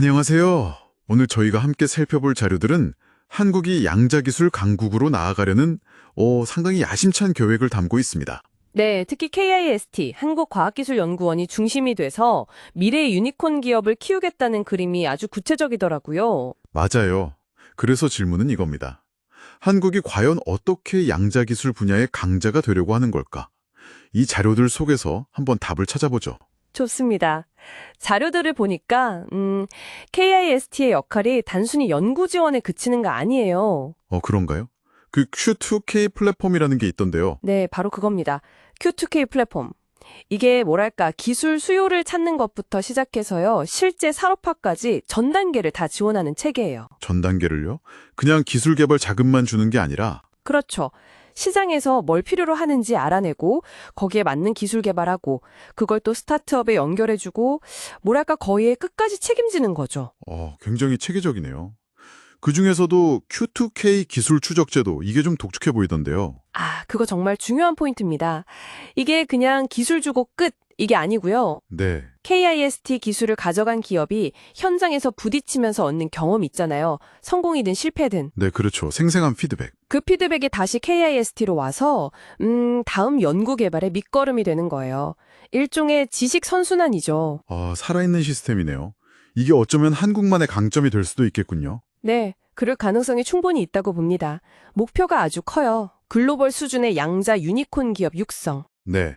안녕하세요. 오늘 저희가 함께 살펴볼 자료들은 한국이 양자기술 강국으로 나아가려는 상당히 야심찬 계획을 담고 있습니다. 네, 특히 KIST, 한국과학기술연구원이 중심이 돼서 미래의 유니콘 기업을 키우겠다는 그림이 아주 구체적이더라고요. 맞아요. 그래서 질문은 이겁니다. 한국이 과연 어떻게 양자기술 분야의 강자가 되려고 하는 걸까? 이 자료들 속에서 한번 답을 찾아보죠. 좋습니다. 자료들을 보니까 KIST의 역할이 단순히 연구 지원에 그치는 거 아니에요. 그런가요? 그 Q2K 플랫폼이라는 게 있던데요. 네, 바로 그겁니다. Q2K 플랫폼. 이게 뭐랄까 기술 수요를 찾는 것부터 시작해서요. 실제 산업화까지 전 단계를 다 지원하는 체계예요. 전 단계를요? 그냥 기술 개발 자금만 주는 게 아니라 그렇죠. 시장에서 뭘 필요로 하는지 알아내고 거기에 맞는 기술 개발하고 그걸 또 스타트업에 연결해주고 뭐랄까 거의 끝까지 책임지는 거죠. 굉장히 체계적이네요. 그중에서도 Q2K 기술 추적 제도, 이게 좀 독특해 보이던데요. 그거 정말 중요한 포인트입니다. 이게 그냥 기술 주고 끝 이게 아니고요. 네, KIST 기술을 가져간 기업이 현장에서 부딪히면서 얻는 경험이 있잖아요. 성공이든 실패든. 네, 그렇죠. 생생한 피드백. 그 피드백이 다시 KIST로 와서 다음 연구 개발의 밑거름이 되는 거예요. 일종의 지식 선순환이죠. 살아있는 시스템이네요. 이게 어쩌면 한국만의 강점이 될 수도 있겠군요. 네, 그럴 가능성이 충분히 있다고 봅니다. 목표가 아주 커요. 글로벌 수준의 양자 유니콘 기업 육성. 네,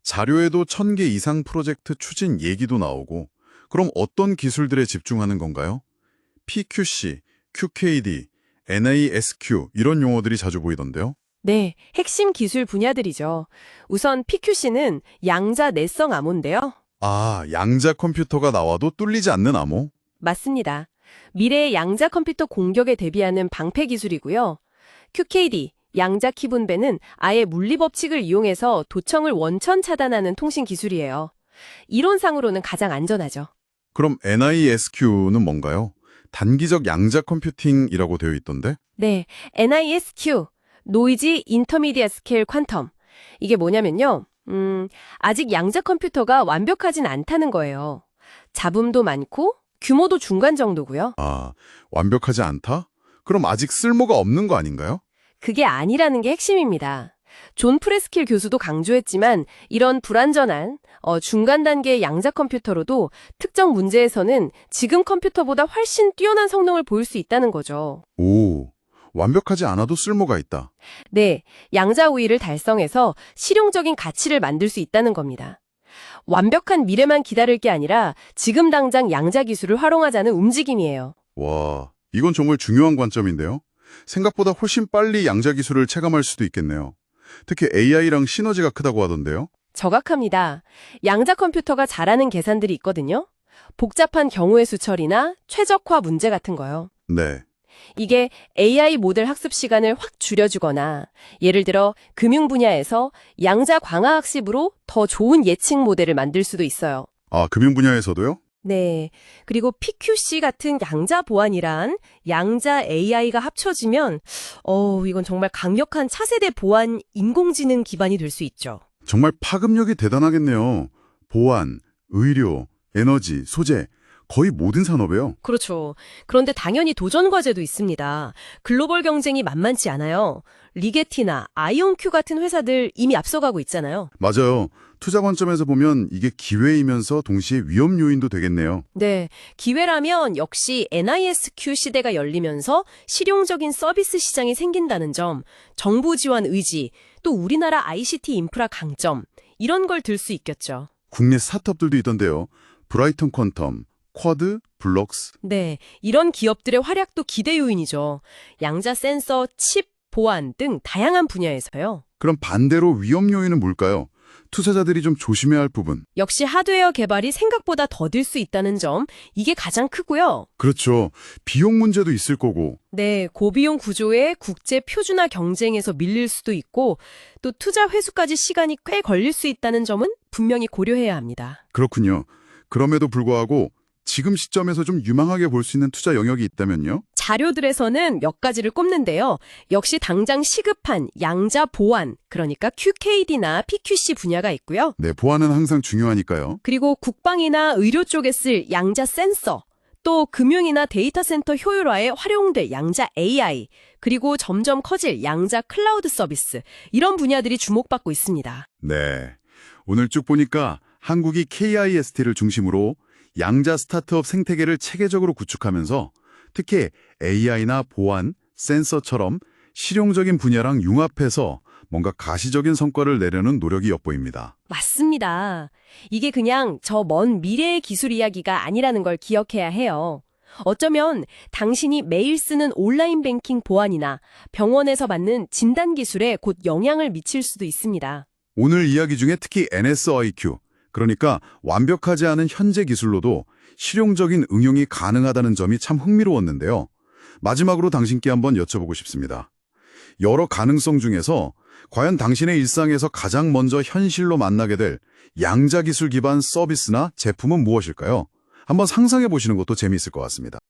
자료에도 1000개 이상 프로젝트 추진 얘기도 나오고, 그럼 어떤 기술들에 집중하는 건가요? PQC, QKD, NASQ 이런 용어들이 자주 보이던데요. 네, 핵심 기술 분야들이죠. 우선 PQC는 양자 내성 암호인데요. 양자 컴퓨터가 나와도 뚫리지 않는 암호? 맞습니다. 미래의 양자 컴퓨터 공격에 대비하는 방패 기술이고요. QKD, 양자 키 분배는 아예 물리 법칙을 이용해서 도청을 원천 차단하는 통신 기술이에요. 이론상으로는 가장 안전하죠. 그럼 NISQ는 뭔가요? 단기적 양자 컴퓨팅이라고 되어 있던데? 네, NISQ, 노이즈 인터미디엇 스케일 퀀텀. 이게 뭐냐면요. 아직 양자 컴퓨터가 완벽하진 않다는 거예요. 잡음도 많고 규모도 중간 정도고요. 완벽하지 않다? 그럼 아직 쓸모가 없는 거 아닌가요? 그게 아니라는 게 핵심입니다. 존 프레스킬 교수도 강조했지만 이런 불완전한 중간 단계의 양자 컴퓨터로도 특정 문제에서는 지금 컴퓨터보다 훨씬 뛰어난 성능을 보일 수 있다는 거죠. 완벽하지 않아도 쓸모가 있다. 네, 양자 우위를 달성해서 실용적인 가치를 만들 수 있다는 겁니다. 완벽한 미래만 기다릴 게 아니라 지금 당장 양자 기술을 활용하자는 움직임이에요. 와, 이건 정말 중요한 관점인데요. 생각보다 훨씬 빨리 양자 기술을 체감할 수도 있겠네요. 특히 AI랑 시너지가 크다고 하던데요. 정확합니다. 양자 컴퓨터가 잘하는 계산들이 있거든요. 복잡한 경우의 수 처리나 최적화 문제 같은 거요. 네, 이게 AI 모델 학습 시간을 확 줄여주거나 예를 들어 금융 분야에서 양자 광화 학습으로 더 좋은 예측 모델을 만들 수도 있어요. 금융 분야에서도요? 네. 그리고 PQC 같은 양자 보안이란 양자 AI가 합쳐지면 이건 정말 강력한 차세대 보안 인공지능 기반이 될 수 있죠. 정말 파급력이 대단하겠네요. 보안, 의료, 에너지, 소재, 거의 모든 산업에요. 그렇죠. 그런데 당연히 도전 과제도 있습니다. 글로벌 경쟁이 만만치 않아요. 리게티나 아이온큐 같은 회사들 이미 앞서가고 있잖아요. 맞아요. 투자 관점에서 보면 이게 기회이면서 동시에 위험 요인도 되겠네요. 네, 기회라면 역시 NISQ 시대가 열리면서 실용적인 서비스 시장이 생긴다는 점, 정부 지원 의지, 또 우리나라 ICT 인프라 강점, 이런 걸 들 수 있겠죠. 국내 스타트업들도 있던데요. 브라이턴 퀀텀, 쿼드, 블록스. 네, 이런 기업들의 활약도 기대 요인이죠. 양자 센서, 칩, 보안 등 다양한 분야에서요. 그럼 반대로 위험 요인은 뭘까요? 투자자들이 좀 조심해야 할 부분. 역시 하드웨어 개발이 생각보다 더딜 수 있다는 점, 이게 가장 크고요. 그렇죠. 비용 문제도 있을 거고. 네, 고비용 구조의 국제 표준화 경쟁에서 밀릴 수도 있고 또 투자 회수까지 시간이 꽤 걸릴 수 있다는 점은 분명히 고려해야 합니다. 그렇군요. 그럼에도 불구하고 지금 시점에서 좀 유망하게 볼 수 있는 투자 영역이 있다면요? 자료들에서는 몇 가지를 꼽는데요. 역시 당장 시급한 양자 보안, 그러니까 QKD나 PQC 분야가 있고요. 네, 보안은 항상 중요하니까요. 그리고 국방이나 의료 쪽에 쓸 양자 센서, 또 금융이나 데이터 센터 효율화에 활용될 양자 AI, 그리고 점점 커질 양자 클라우드 서비스, 이런 분야들이 주목받고 있습니다. 네. 오늘 쭉 보니까 한국이 KIST를 중심으로 양자 스타트업 생태계를 체계적으로 구축하면서 특히 AI나 보안, 센서처럼 실용적인 분야랑 융합해서 뭔가 가시적인 성과를 내려는 노력이 엿보입니다. 맞습니다. 이게 그냥 저 먼 미래의 기술 이야기가 아니라는 걸 기억해야 해요. 어쩌면 당신이 매일 쓰는 온라인 뱅킹 보안이나 병원에서 받는 진단 기술에 곧 영향을 미칠 수도 있습니다. 오늘 이야기 중에 특히 NSIQ, 그러니까 완벽하지 않은 현재 기술로도 실용적인 응용이 가능하다는 점이 참 흥미로웠는데요. 마지막으로 당신께 한번 여쭤보고 싶습니다. 여러 가능성 중에서 과연 당신의 일상에서 가장 먼저 현실로 만나게 될 양자 기술 기반 서비스나 제품은 무엇일까요? 한번 상상해 보시는 것도 재미있을 것 같습니다.